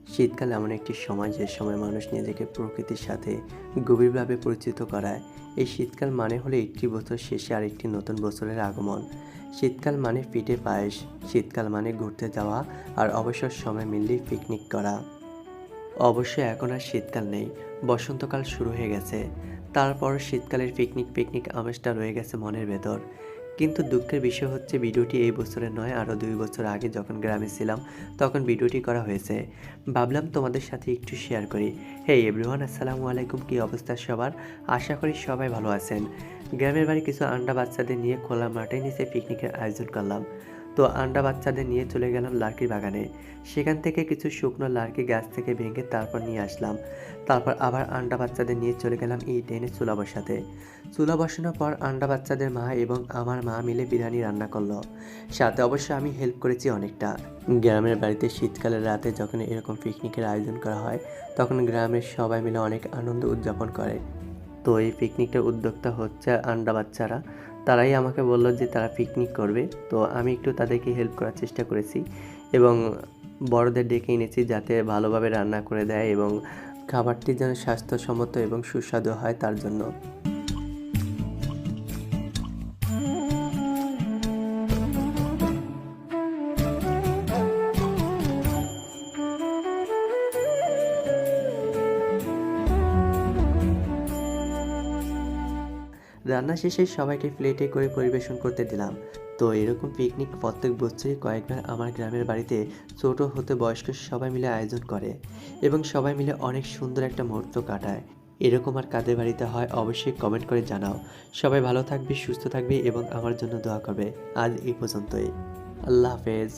শীতকাল এমন একটি সময় যে সময় মানুষ নিজেকে প্রকৃতির সাথে গভীরভাবে পরিচিত করায়। এই শীতকাল মানে হলো একটি বছর শেষে আরেকটি নতুন বছরের আগমন। শীতকাল মানে পিঠে পায়েস, শীতকাল মানে ঘুরতে যাওয়া আর অবসর সময় মিললেই পিকনিক করা। অবশ্য এখন আর শীতকাল নেই, বসন্তকাল শুরু হয়ে গেছে। তারপর শীতকালের পিকনিক পিকনিক আমেজটা রয়ে গেছে মনের ভেতর। কিন্তু দুঃখের বিষয় হচ্ছে ভিডিওটি এই বছরের নয়, আরও 2 বছর আগে যখন গ্রামে ছিলাম তখন ভিডিওটি করা হয়েছে। ভাবলাম তোমাদের সাথে একটু শেয়ার করি। হে এভরিওয়ান, আসসালামু আলাইকুম। কী অবস্থা সবার? আশা করি সবাই ভালো আছেন। গ্রামের বাড়ি কিছু আন্ডা বাচ্চাদের নিয়ে খোলা মাঠে নিচে পিকনিকের আয়োজন করলাম। তো আন্ডা বাচ্চাদের নিয়ে চলে গেলাম লার্কির বাগানে। সেখান থেকে কিছু শুকনো লার্কি গাছ থেকে ভেঙে তারপর নিয়ে আসলাম। তারপর আবার আন্ডা বাচ্চাদের নিয়ে চলে গেলাম ইট এনে চুলা বসাতে। চুলা বসানোর পর আন্ডা বাচ্চাদের মা এবং আমার মা মিলে বিরিয়ানি রান্না করলো। সাথে অবশ্য আমি হেল্প করেছি অনেকটা। গ্রামের বাড়িতে শীতকালের রাতে যখন এরকম পিকনিকের আয়োজন করা হয় তখন গ্রামের সবাই মিলে অনেক আনন্দ উদযাপন করে। তো এই পিকনিকটার উদ্যোক্তা হচ্ছে আন্ডা বাচ্চারা। তারাই আমাকে বলল যে তারা পিকনিক করবে। তো আমি একটু তাদেরকে হেল্প করার চেষ্টা করেছি এবং বড়দের ডেকে এনেছি যাতে ভালোভাবে রান্না করে দেয় এবং খাবারটি যেন স্বাস্থ্যসম্মত এবং সুস্বাদু হয় তার জন্য। রান্না শেষে সবাইকে প্লেটে করে পরিবেশন করতে দিলাম। তো এরকম পিকনিক প্রত্যেক বছরই কয়েকবার আমার গ্রামের বাড়িতে ছোট হতে বয়স্ক সবাই মিলে আয়োজন করে এবং সবাই মিলে অনেক সুন্দর একটা মুহূর্ত কাটায়। এরকম আর কাদের বাড়িতে হয় অবশ্যই কমেন্ট করে জানাও। সবাই ভালো থাকবে, সুস্থ থাকবে এবং আমার জন্য দোয়া করবে। আজ এই পর্যন্তই। আল্লাহ হাফেজ।